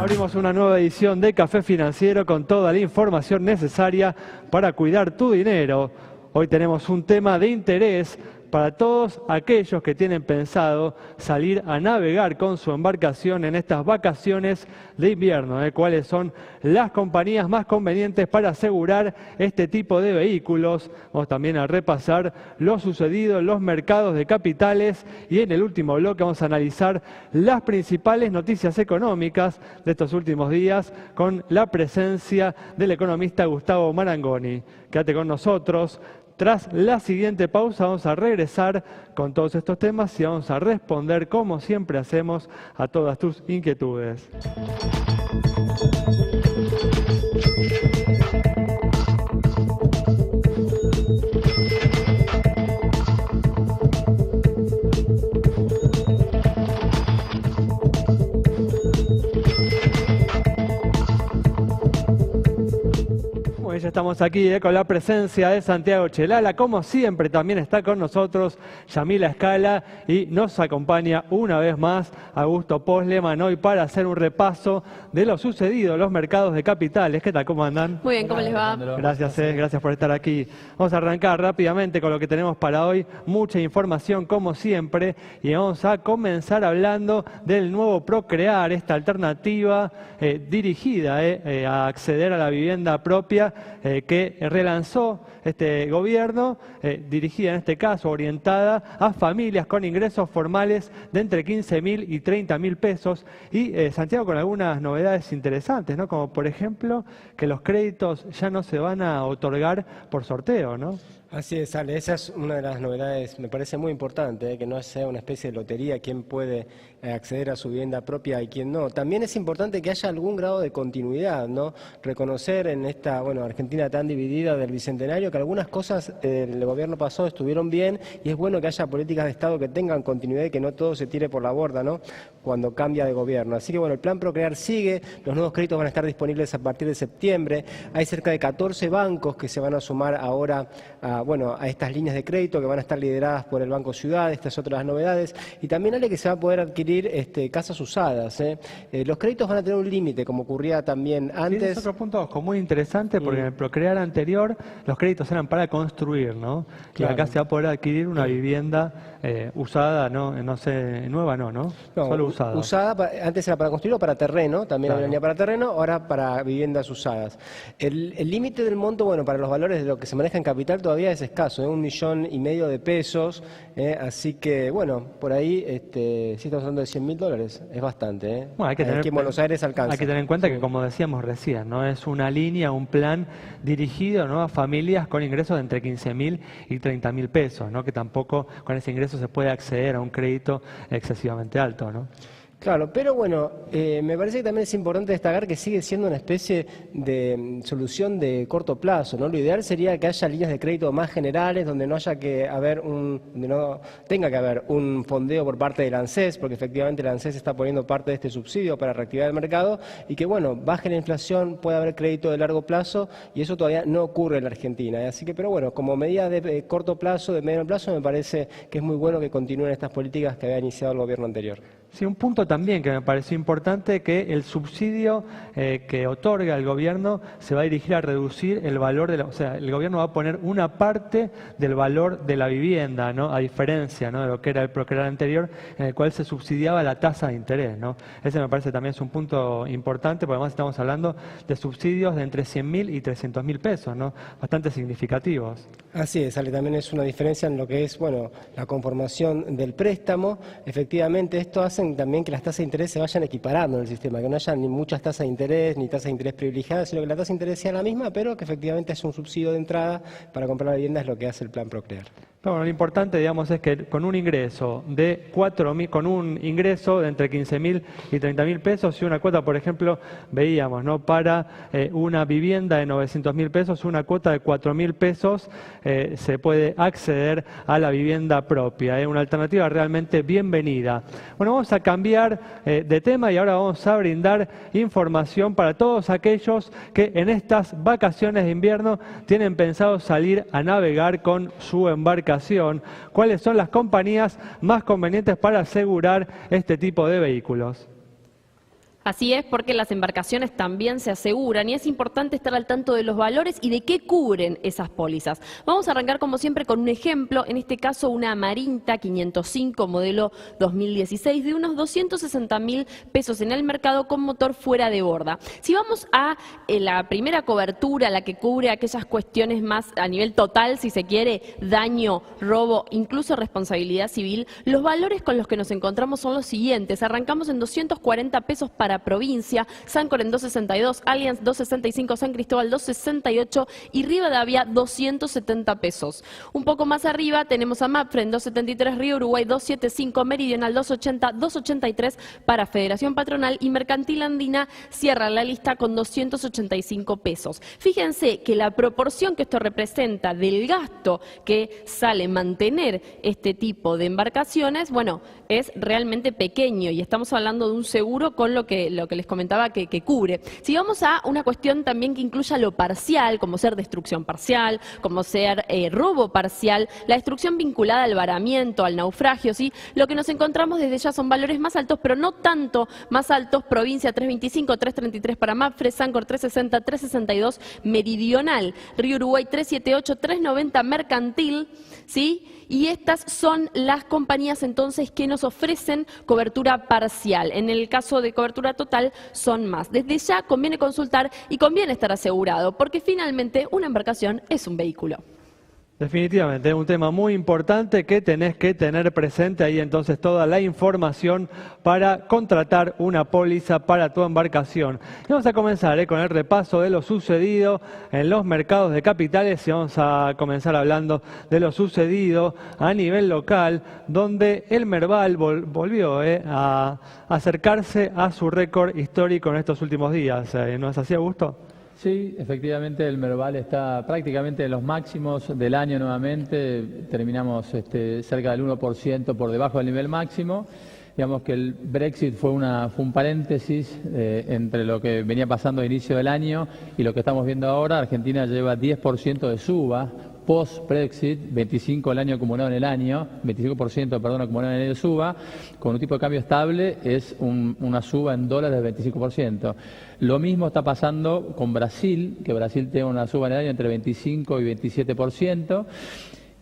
Abrimos una nueva edición de Café Financiero con toda la información necesaria para cuidar tu dinero. Hoy tenemos un tema de interés para todos aquellos que tienen pensado salir a navegar con su embarcación en estas vacaciones de invierno. ¿Cuáles son las compañías más convenientes para asegurar este tipo de vehículos? Vamos también a repasar lo sucedido en los mercados de capitales y en el último bloque vamos a analizar las principales noticias económicas de estos últimos días con la presencia del economista Gustavo Marangoni. Quédate con nosotros. Tras la siguiente pausa vamos a regresar con todos estos temas y vamos a responder, como siempre hacemos, a todas tus inquietudes. Ya estamos aquí con la presencia de Santiago Chelala. Como siempre también está con nosotros Yamila Escala y nos acompaña una vez más Augusto Posleman hoy para hacer un repaso de lo sucedido en los mercados de capitales. ¿Qué tal? ¿Cómo andan? Muy bien, ¿cómo les va? Gracias, gracias por estar aquí. Vamos a arrancar rápidamente con lo que tenemos para hoy. Mucha información como siempre y vamos a comenzar hablando del nuevo Procrear, esta alternativa dirigida a acceder a la vivienda propia que relanzó este gobierno, dirigida en este caso, orientada a familias con ingresos formales de entre 15.000 y 30.000 pesos. Y Santiago, con algunas novedades interesantes, ¿no? Como por ejemplo que los créditos ya no se van a otorgar por sorteo, ¿no? Así es, Ale, esa es una de las novedades, me parece muy importante, que no sea una especie de lotería quién puede acceder a su vivienda propia y quién no. También es importante que haya algún grado de continuidad, ¿no? Reconocer en esta, Argentina tan dividida del Bicentenario, que algunas cosas del gobierno pasado estuvieron bien y es bueno que haya políticas de Estado que tengan continuidad y que no todo se tire por la borda, ¿no? Cuando cambia de gobierno. Así que el plan Procrear sigue, los nuevos créditos van a estar disponibles a partir de septiembre, hay cerca de 14 bancos que se van a sumar ahora a estas líneas de crédito que van a estar lideradas por el Banco Ciudad. Estas son otras novedades. Y también, Ale, que se va a poder adquirir casas usadas. Los créditos van a tener un límite, como ocurría también antes. Sí, es otro punto muy interesante, porque en el Procrear anterior los créditos eran para construir, ¿no? Claro. Y acá se va a poder adquirir una vivienda usada, no sé, nueva no, solo usada. Usada, antes era para construir o para terreno, también claro. Venía para terreno, ahora para viviendas usadas. El límite del monto, para los valores de lo que se maneja en capital todavía es escaso, 1,5 millones de pesos, así que, por ahí, si estamos hablando de $100.000, es bastante. Hay que tener, aquí en Buenos Aires alcanza. Hay que tener en cuenta que, como decíamos recién, no es una línea, un plan dirigido, ¿no?, a familias con ingresos de entre 15.000 y 30.000 pesos, ¿no?, que tampoco con ese ingreso se puede acceder a un crédito excesivamente alto, ¿no? Claro, pero me parece que también es importante destacar que sigue siendo una especie de solución de corto plazo, ¿no? Lo ideal sería que haya líneas de crédito más generales, donde no tenga que haber un fondeo por parte del ANSES, porque efectivamente el ANSES está poniendo parte de este subsidio para reactivar el mercado, y que baje la inflación, pueda haber crédito de largo plazo, y eso todavía no ocurre en la Argentina. Así que, como medida de corto plazo, de medio plazo, me parece que es muy bueno que continúen estas políticas que había iniciado el gobierno anterior. Sí, un punto también que me pareció importante, que el subsidio que otorga el gobierno se va a dirigir a reducir el valor o sea, el gobierno va a poner una parte del valor de la vivienda, ¿no?, a diferencia, ¿no?, de lo que era el Procrear anterior, en el cual se subsidiaba la tasa de interés, ¿no? Ese me parece también es un punto importante, porque además estamos hablando de subsidios de entre 100.000 y 300.000 pesos, ¿no?, bastante significativos. Así es, Ale, también es una diferencia en lo que es, la conformación del préstamo. Efectivamente, esto hace también que las tasas de interés se vayan equiparando en el sistema, que no haya ni muchas tasas de interés, ni tasas de interés privilegiadas, sino que la tasa de interés sea la misma, pero que efectivamente es un subsidio de entrada para comprar la vivienda, es lo que hace el plan Procrear. Lo importante, digamos, es que con un ingreso de entre 15.000 y 30.000 pesos, y una cuota, por ejemplo, veíamos, ¿no?, para una vivienda de 900.000 pesos, una cuota de 4.000 pesos, se puede acceder a la vivienda propia. Es una alternativa realmente bienvenida. Vamos a cambiar de tema y ahora vamos a brindar información para todos aquellos que en estas vacaciones de invierno tienen pensado salir a navegar con su embarcación. ¿Cuáles son las compañías más convenientes para asegurar este tipo de vehículos? Así es, porque las embarcaciones también se aseguran y es importante estar al tanto de los valores y de qué cubren esas pólizas. Vamos a arrancar como siempre con un ejemplo, en este caso una Marinta 505 modelo 2016 de unos 260.000 pesos en el mercado con motor fuera de borda. Si vamos a la primera cobertura, la que cubre aquellas cuestiones más a nivel total, si se quiere, daño, robo, incluso responsabilidad civil, los valores con los que nos encontramos son los siguientes. Arrancamos en 240 pesos para provincia, Sancor en 262, Allianz 265, San Cristóbal 268 y Rivadavia 270 pesos. Un poco más arriba tenemos a Mapfre en 273, Río Uruguay 275, Meridional 280, 283 para Federación Patronal y Mercantil Andina cierra la lista con 285 pesos. Fíjense que la proporción que esto representa del gasto que sale mantener este tipo de embarcaciones, bueno, es realmente pequeño y estamos hablando de un seguro con lo que les comentaba que cubre. Si vamos a una cuestión también que incluya lo parcial, como ser destrucción parcial, como ser robo parcial, la destrucción vinculada al varamiento, al naufragio, ¿sí? Lo que nos encontramos desde ya son valores más altos, pero no tanto más altos. Provincia 325, 333 para Mapfre, Sancor 360, 362, Meridional, Río Uruguay 378, 390, Mercantil, ¿sí? Y estas son las compañías entonces que nos ofrecen cobertura parcial. En el caso de cobertura total son más. Desde ya conviene consultar y conviene estar asegurado, porque finalmente una embarcación es un vehículo. Definitivamente, es un tema muy importante que tenés que tener presente ahí entonces toda la información para contratar una póliza para tu embarcación. Y vamos a comenzar con el repaso de lo sucedido en los mercados de capitales y vamos a comenzar hablando de lo sucedido a nivel local, donde el Merval volvió a acercarse a su récord histórico en estos últimos días. ¿No es así, Augusto? Sí, efectivamente el Merval está prácticamente en los máximos del año nuevamente, terminamos cerca del 1% por debajo del nivel máximo. Digamos que el Brexit fue un paréntesis entre lo que venía pasando a inicio del año y lo que estamos viendo ahora. Argentina lleva 10% de suba post-Brexit, 25% el año acumulado en el año, 25%, perdón, acumulado en el año de suba, con un tipo de cambio estable es una suba en dólares del 25%. Lo mismo está pasando con Brasil, que Brasil tiene una suba en el año entre 25 y 27%.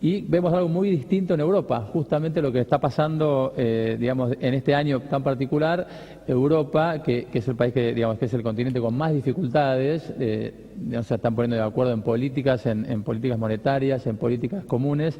Y vemos algo muy distinto en Europa, justamente lo que está pasando, digamos, en este año tan particular. Europa, que es el país que, digamos, que es el continente con más dificultades, se están poniendo de acuerdo en políticas, en políticas monetarias, en políticas comunes.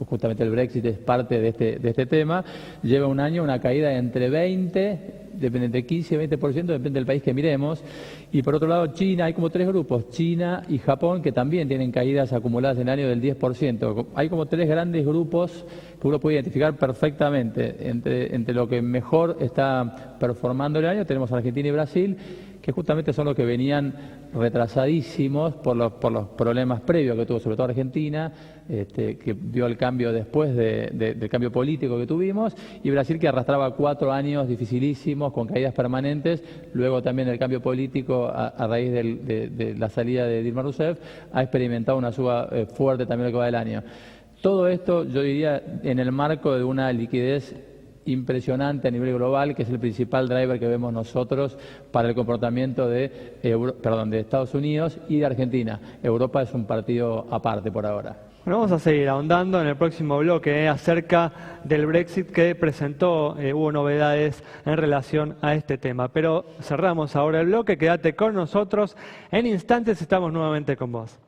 Justamente el Brexit es parte de este tema. Lleva un año una caída entre 20%, depende de 15 y 20%, depende del país que miremos. Y por otro lado, China, hay como tres grupos, China y Japón, que también tienen caídas acumuladas en el año del 10%. Hay como tres grandes grupos que uno puede identificar perfectamente. Entre lo que mejor está performando el año, tenemos Argentina y Brasil, que justamente son los que venían retrasadísimos por los problemas previos que tuvo, sobre todo Argentina, que dio el cambio después del cambio político que tuvimos, y Brasil, que arrastraba 4 años dificilísimos, con caídas permanentes, luego también el cambio político a raíz de la salida de Dilma Rousseff, ha experimentado una suba fuerte también lo que va del año. Todo esto, yo diría, en el marco de una liquidez impresionante a nivel global, que es el principal driver que vemos nosotros para el comportamiento de Estados Unidos y de Argentina. Europa es un partido aparte por ahora. Bueno, vamos a seguir ahondando en el próximo bloque acerca del Brexit que presentó, hubo novedades en relación a este tema. Pero cerramos ahora el bloque, quédate con nosotros, en instantes estamos nuevamente con vos.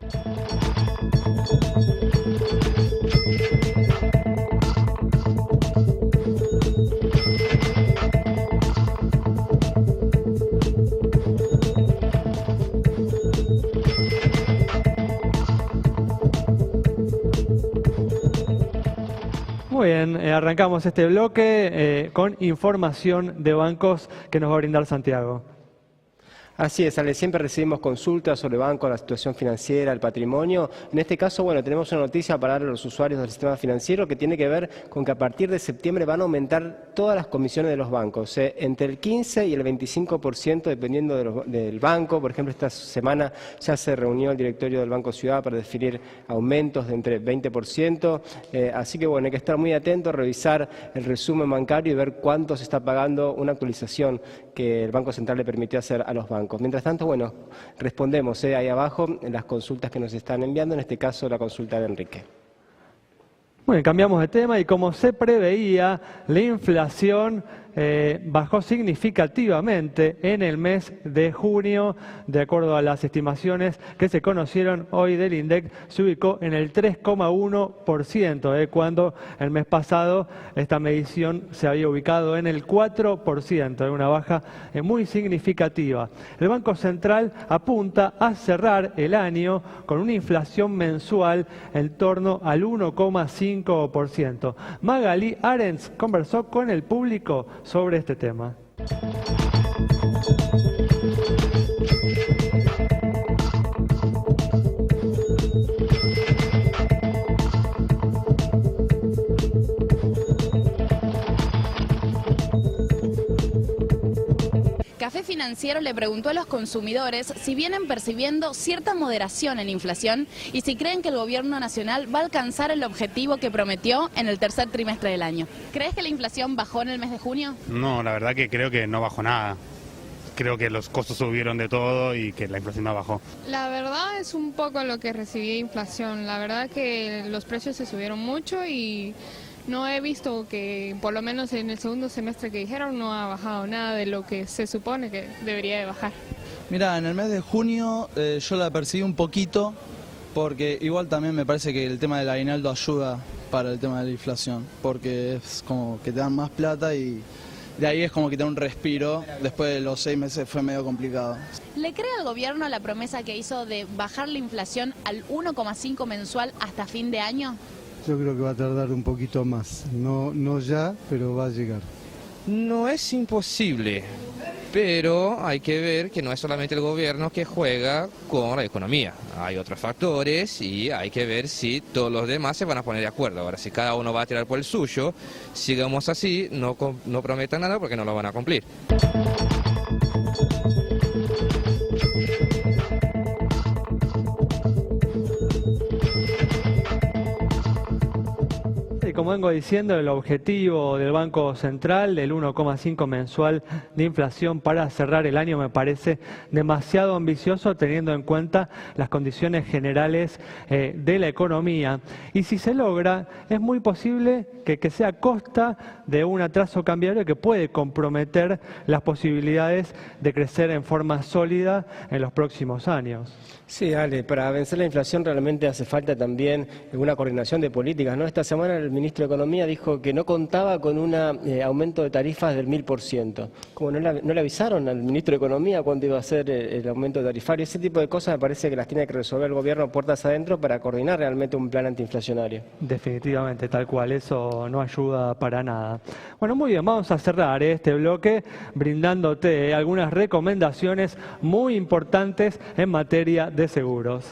Muy bien, arrancamos este bloque con información de bancos que nos va a brindar Santiago. Así es, Ale, siempre recibimos consultas sobre bancos, la situación financiera, el patrimonio. En este caso, bueno, tenemos una noticia para dar a los usuarios del sistema financiero que tiene que ver con que a partir de septiembre van a aumentar todas las comisiones de los bancos, entre el 15 y el 25% dependiendo del banco. Por ejemplo, esta semana ya se reunió el directorio del Banco Ciudad para definir aumentos de entre 20%. Así que bueno, hay que estar muy atentos, revisar el resumen bancario y ver cuánto se está pagando, una actualización que el Banco Central le permitió hacer a los bancos. Mientras tanto, bueno, respondemos ahí abajo en las consultas que nos están enviando, en este caso la consulta de Enrique. Bueno, cambiamos de tema y como se preveía, la inflación bajó significativamente en el mes de junio, de acuerdo a las estimaciones que se conocieron hoy del INDEC, se ubicó en el 3,1%, cuando el mes pasado esta medición se había ubicado en el 4%, una baja muy significativa. El Banco Central apunta a cerrar el año con una inflación mensual en torno al 1,5%. Magalí Arens conversó con el público sobre este tema. Café Financiero le preguntó a los consumidores si vienen percibiendo cierta moderación en la inflación y si creen que el gobierno nacional va a alcanzar el objetivo que prometió en el tercer trimestre del año. ¿Crees que la inflación bajó en el mes de junio? No, la verdad que creo que no bajó nada. Creo que los costos subieron de todo y que la inflación no bajó. La verdad es un poco lo que recibí de inflación. La verdad que los precios se subieron mucho y no he visto que, por lo menos en el segundo semestre que dijeron, no ha bajado nada de lo que se supone que debería de bajar. Mira, en el mes de junio yo la percibí un poquito, porque igual también me parece que el tema del aguinaldo ayuda para el tema de la inflación, porque es como que te dan más plata y de ahí es como que te da un respiro. Después de los 6 meses fue medio complicado. ¿Le cree al gobierno la promesa que hizo de bajar la inflación al 1,5 mensual hasta fin de año? Yo creo que va a tardar un poquito más, no ya, pero va a llegar. No es imposible, pero hay que ver que no es solamente el gobierno que juega con la economía. Hay otros factores y hay que ver si todos los demás se van a poner de acuerdo. Ahora, si cada uno va a tirar por el suyo, sigamos así, no prometan nada porque no lo van a cumplir. Como vengo diciendo, el objetivo del Banco Central del 1,5 mensual de inflación para cerrar el año me parece demasiado ambicioso teniendo en cuenta las condiciones generales de la economía. Y si se logra, es muy posible que sea a costa de un atraso cambiario que puede comprometer las posibilidades de crecer en forma sólida en los próximos años. Sí, Ale, para vencer la inflación realmente hace falta también una coordinación de políticas, ¿no? Esta semana el ministro de Economía dijo que no contaba con un aumento de tarifas del 1000%. Como no le avisaron al ministro de Economía cuándo iba a ser el aumento tarifario, ese tipo de cosas me parece que las tiene que resolver el gobierno puertas adentro para coordinar realmente un plan antiinflacionario. Definitivamente, tal cual, eso no ayuda para nada. Bueno, muy bien, vamos a cerrar este bloque brindándote algunas recomendaciones muy importantes en materia de seguros.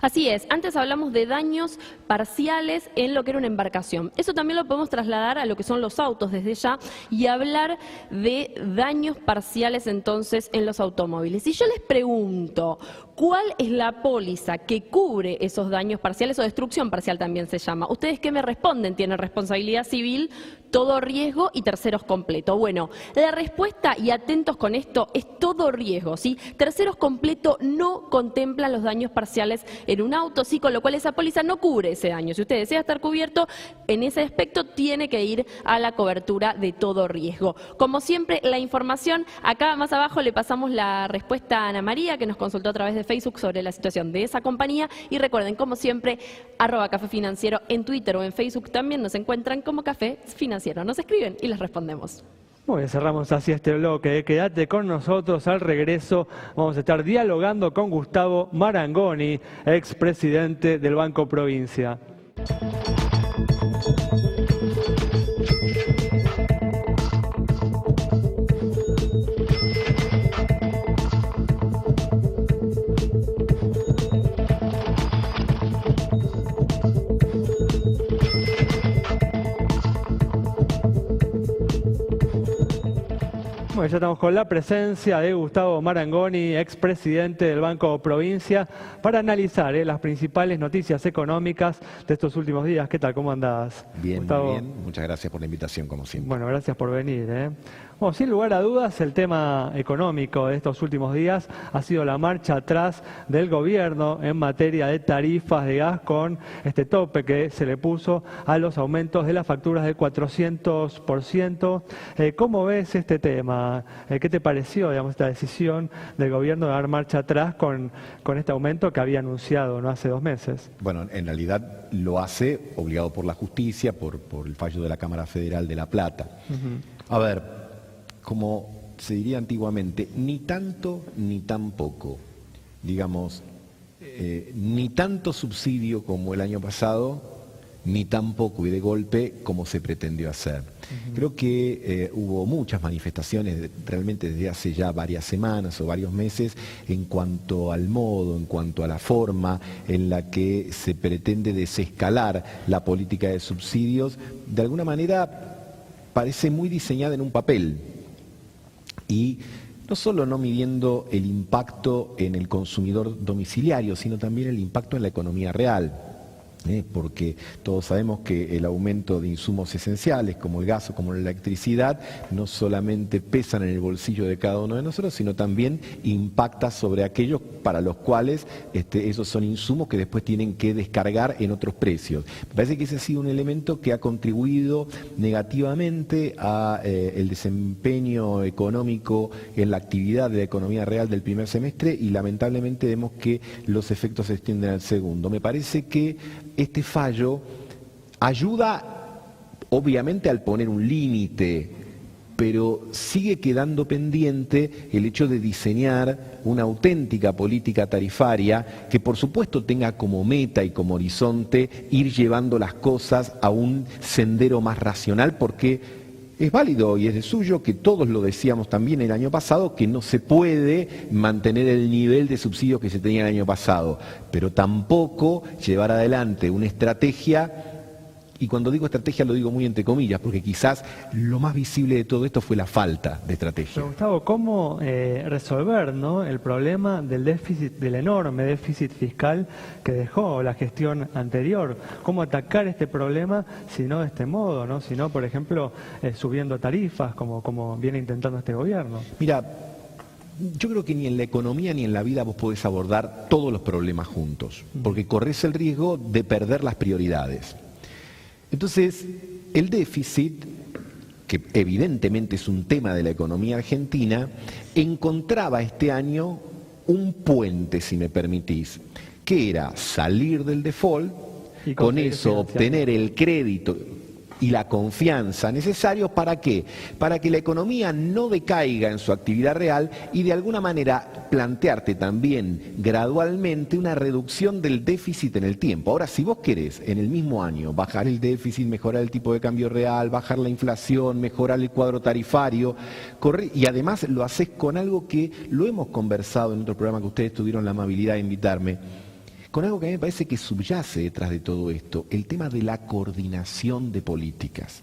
Así es, antes hablamos de daños parciales en lo que era una embarcación. Eso también lo podemos trasladar a lo que son los autos desde ya y hablar de daños parciales entonces en los automóviles. Y yo les pregunto, ¿cuál es la póliza que cubre esos daños parciales o destrucción parcial también se llama? ¿Ustedes qué me responden? ¿Tienen responsabilidad civil, todo riesgo y terceros completo? Bueno, la respuesta, y atentos con esto, es todo riesgo, ¿sí? Terceros completo no contemplan los daños parciales en un auto, sí, con lo cual esa póliza no cubre ese daño. Si usted desea estar cubierto en ese aspecto, tiene que ir a la cobertura de todo riesgo. Como siempre, la información, acá más abajo le pasamos la respuesta a Ana María, que nos consultó a través de Facebook sobre la situación de esa compañía. Y recuerden, como siempre, @Café Financiero en Twitter o en Facebook también nos encuentran como Café Financiero. Nos escriben y les respondemos. Muy bien, cerramos así este bloque. Quédate con nosotros. Al regreso vamos a estar dialogando con Gustavo Marangoni, expresidente del Banco Provincia. Bueno, ya estamos con la presencia de Gustavo Marangoni, expresidente del Banco Provincia, para analizar las principales noticias económicas de estos últimos días. ¿Qué tal? ¿Cómo andás? Bien, Gustavo? muy bien. Muchas gracias por la invitación, como siempre. Bueno, gracias por venir. Bueno, sin lugar a dudas, el tema económico de estos últimos días ha sido la marcha atrás del gobierno en materia de tarifas de gas, con este tope que se le puso a los aumentos de las facturas del 400%. ¿Cómo ves este tema? ¿Qué te pareció, digamos, esta decisión del gobierno de dar marcha atrás con este aumento que había anunciado no hace 2 meses? Bueno, en realidad lo hace obligado por la justicia, por el fallo de la Cámara Federal de La Plata. A ver, como se diría antiguamente, ni tanto ni tan poco. Digamos, ni tanto subsidio como el año pasado, ni tan poco y de golpe como se pretendió hacer. Creo que hubo muchas manifestaciones realmente desde hace ya varias semanas o varios meses en cuanto al modo, en cuanto a la forma en la que se pretende desescalar la política de subsidios. De alguna manera parece muy diseñada en un papel. Y no solo no midiendo el impacto en el consumidor domiciliario, sino también el impacto en la economía real. Porque todos sabemos que el aumento de insumos esenciales como el gas o como la electricidad no solamente pesan en el bolsillo de cada uno de nosotros, sino también impacta sobre aquellos para los cuales esos son insumos que después tienen que descargar en otros precios. Me parece que ese ha sido un elemento que ha contribuido negativamente a el desempeño económico en la actividad de la economía real del primer semestre, y lamentablemente vemos que los efectos se extienden al segundo. Me parece que este fallo ayuda, obviamente, al poner un límite, pero sigue quedando pendiente el hecho de diseñar una auténtica política tarifaria que, por supuesto, tenga como meta y como horizonte ir llevando las cosas a un sendero más racional, porque es válido y es de suyo que todos lo decíamos también el año pasado, que no se puede mantener el nivel de subsidios que se tenía el año pasado, pero tampoco llevar adelante una estrategia, y cuando digo estrategia lo digo muy entre comillas, porque quizás lo más visible de todo esto fue la falta de estrategia. Pero Gustavo, ¿cómo resolver, ¿no?, el problema del déficit, del enorme déficit fiscal que dejó la gestión anterior? ¿Cómo atacar este problema si no de este modo, ¿no? Si no, por ejemplo, subiendo tarifas como viene intentando este gobierno? Mira, yo creo que ni en la economía ni en la vida vos podés abordar todos los problemas juntos, porque corres el riesgo de perder las prioridades. Entonces, el déficit, que evidentemente es un tema de la economía argentina, encontraba este año un puente, si me permitís, que era salir del default, y con eso obtener el crédito y la confianza necesarios. ¿Para qué? Para que la economía no decaiga en su actividad real y de alguna manera plantearte también gradualmente una reducción del déficit en el tiempo. Ahora, si vos querés en el mismo año bajar el déficit, mejorar el tipo de cambio real, bajar la inflación, mejorar el cuadro tarifario, y además lo haces con algo que lo hemos conversado en otro programa que ustedes tuvieron la amabilidad de invitarme, con algo que a mí me parece que subyace detrás de todo esto, el tema de la coordinación de políticas.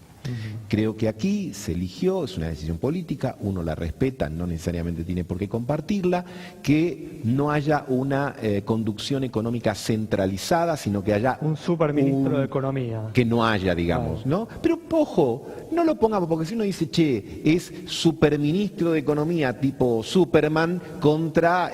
Creo que aquí se eligió, es una decisión política, uno la respeta, no necesariamente tiene por qué compartirla, que no haya una conducción económica centralizada, sino que haya un superministro de Economía. Que no haya, digamos, ¿no? Pero ojo, no lo pongamos, porque si uno dice, che, es superministro de Economía tipo Superman contra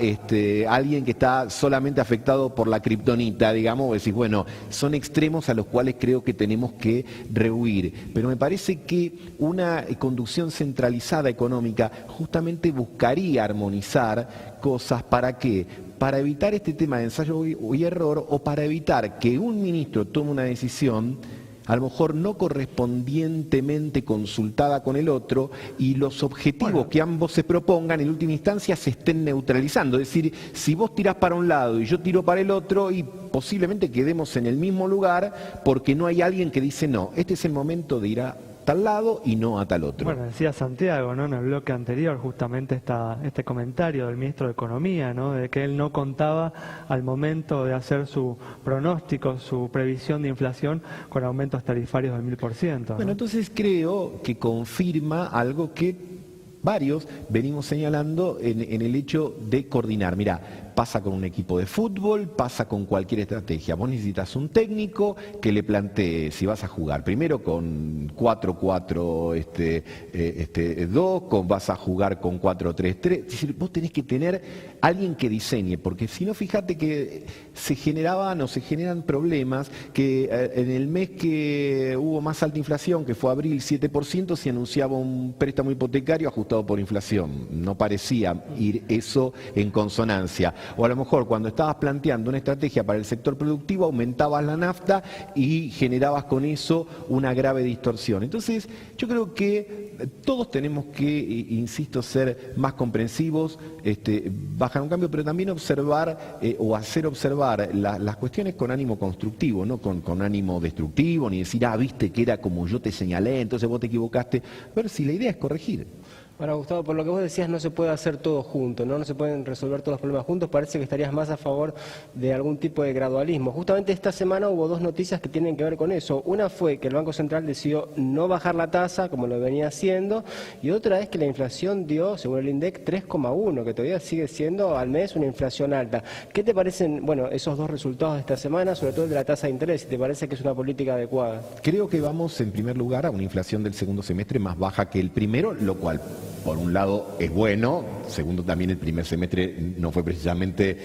alguien que está solamente afectado por la kriptonita, digamos, o decís, bueno, son extremos a los cuales creo que tenemos que rehuir. Pero me parece que una conducción centralizada económica justamente buscaría armonizar cosas. ¿Para qué? Para evitar este tema de ensayo y error, o para evitar que un ministro tome una decisión a lo mejor no correspondientemente consultada con el otro, y los objetivos que ambos se propongan en última instancia se estén neutralizando. Es decir, si vos tirás para un lado y yo tiro para el otro, y posiblemente quedemos en el mismo lugar porque no hay alguien que dice, no, este es el momento de ir a tal lado y no a tal otro. Bueno, decía Santiago, ¿no?, en el bloque anterior, justamente este comentario del ministro de Economía, ¿no?, de que él no contaba al momento de hacer su pronóstico, su previsión de inflación, con aumentos tarifarios del 1000%, ¿no? Bueno, entonces creo que confirma algo que varios venimos señalando en el hecho de coordinar. Mirá, pasa con un equipo de fútbol, pasa con cualquier estrategia. Vos necesitas un técnico que le plantee si vas a jugar primero con 4-4-2, vas a jugar con 4-3-3. Es decir, vos tenés que tener alguien que diseñe, porque si no, fíjate que se generan problemas, que en el mes que hubo más alta inflación, que fue abril 7%, se anunciaba un préstamo hipotecario ajustado por inflación. No parecía ir eso en consonancia. O a lo mejor cuando estabas planteando una estrategia para el sector productivo, aumentabas la nafta y generabas con eso una grave distorsión. Entonces, yo creo que todos tenemos que, insisto, ser más comprensivos, bajar un cambio, pero también observar o hacer observar las cuestiones con ánimo constructivo, no con ánimo destructivo, ni decir, viste que era como yo te señalé, entonces vos te equivocaste. Pero si la idea es corregir. Ahora, Gustavo, por lo que vos decías, no se puede hacer todo junto, ¿no? No se pueden resolver todos los problemas juntos. Parece que estarías más a favor de algún tipo de gradualismo. Justamente esta semana hubo dos noticias que tienen que ver con eso. Una fue que el Banco Central decidió no bajar la tasa, como lo venía haciendo, y otra es que la inflación dio, según el INDEC, 3,1, que todavía sigue siendo al mes una inflación alta. ¿Qué te parecen, esos dos resultados de esta semana, sobre todo el de la tasa de interés, si te parece que es una política adecuada? Creo que vamos, en primer lugar, a una inflación del segundo semestre más baja que el primero, lo cual, por un lado, es bueno. Segundo, también el primer semestre no fue precisamente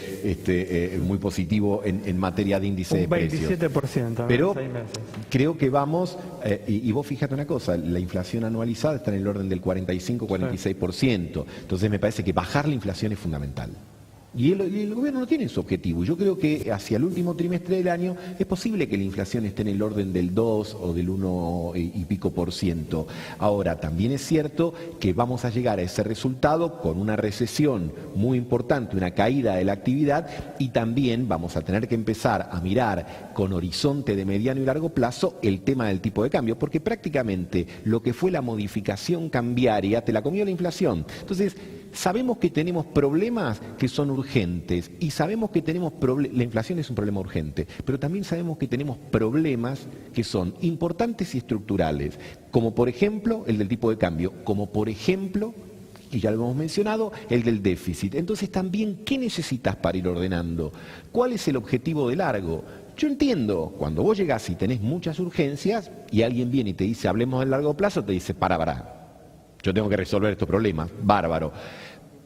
muy positivo en materia de índice de precios. 27%. Pero 6 meses. creo que vamos, y vos fíjate una cosa, la inflación anualizada está en el orden del 45-46%. Entonces me parece que bajar la inflación es fundamental. Y el gobierno no tiene su objetivo. Yo creo que hacia el último trimestre del año es posible que la inflación esté en el orden del 2 o del 1 y pico %. Ahora, también es cierto que vamos a llegar a ese resultado con una recesión muy importante, una caída de la actividad, y también vamos a tener que empezar a mirar con horizonte de mediano y largo plazo el tema del tipo de cambio, porque prácticamente lo que fue la modificación cambiaria te la comió la inflación. Entonces, sabemos que tenemos problemas que son urgentes y sabemos que tenemos la inflación es un problema urgente, pero también sabemos que tenemos problemas que son importantes y estructurales, como por ejemplo el del tipo de cambio, como por ejemplo, y ya lo hemos mencionado, el del déficit. Entonces también, ¿qué necesitas para ir ordenando? ¿Cuál es el objetivo de largo? Yo entiendo, cuando vos llegás y tenés muchas urgencias y alguien viene y te dice hablemos del largo plazo, te dice para. Yo tengo que resolver estos problemas, bárbaro.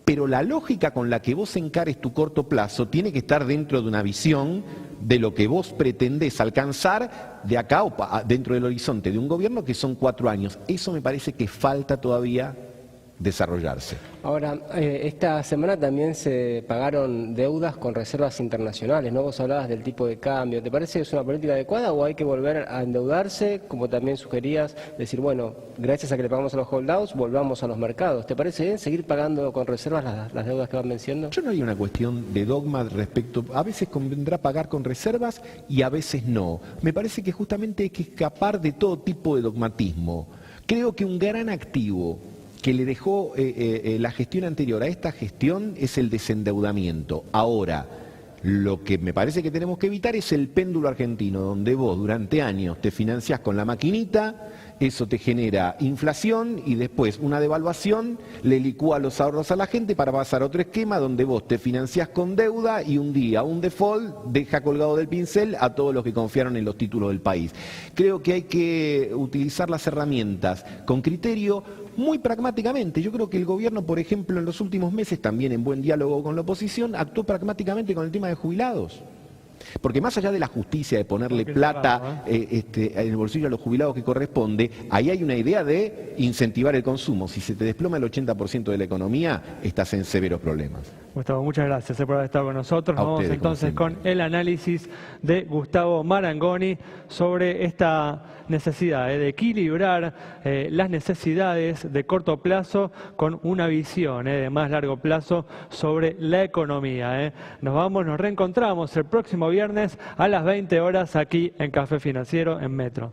Pero la lógica con la que vos encares tu corto plazo tiene que estar dentro de una visión de lo que vos pretendés alcanzar de acá o dentro del horizonte de un gobierno, que son 4 años. Eso me parece que falta todavía desarrollarse. Ahora, esta semana también se pagaron deudas con reservas internacionales, ¿no? Vos hablabas del tipo de cambio. ¿Te parece que es una política adecuada o hay que volver a endeudarse, como también sugerías, decir, bueno, gracias a que le pagamos a los holdouts, volvamos a los mercados? ¿Te parece bien seguir pagando con reservas las deudas que van venciendo? Yo no hay una cuestión de dogma respecto, a veces convendrá pagar con reservas y a veces no. Me parece que justamente hay que escapar de todo tipo de dogmatismo. Creo que un gran activo que le dejó la gestión anterior a esta gestión es el desendeudamiento. Ahora, lo que me parece que tenemos que evitar es el péndulo argentino, donde vos durante años te financiás con la maquinita, eso te genera inflación y después una devaluación le licúa los ahorros a la gente para pasar a otro esquema donde vos te financiás con deuda y un día un default deja colgado del pincel a todos los que confiaron en los títulos del país. Creo que hay que utilizar las herramientas con criterio, muy pragmáticamente. Yo creo que el gobierno, por ejemplo, en los últimos meses, también en buen diálogo con la oposición, actuó pragmáticamente con el tema de jubilados. Porque más allá de la justicia, de ponerle plata en el bolsillo a los jubilados que corresponde, ahí hay una idea de incentivar el consumo. Si se te desploma el 80% de la economía, estás en severos problemas. Gustavo, muchas gracias por haber estado con nosotros. A Vamos ustedes, entonces con el análisis de Gustavo Marangoni sobre esta necesidad de equilibrar las necesidades de corto plazo con una visión de más largo plazo sobre la economía. Nos reencontramos el próximo viernes a las 20 horas aquí en Café Financiero en Metro.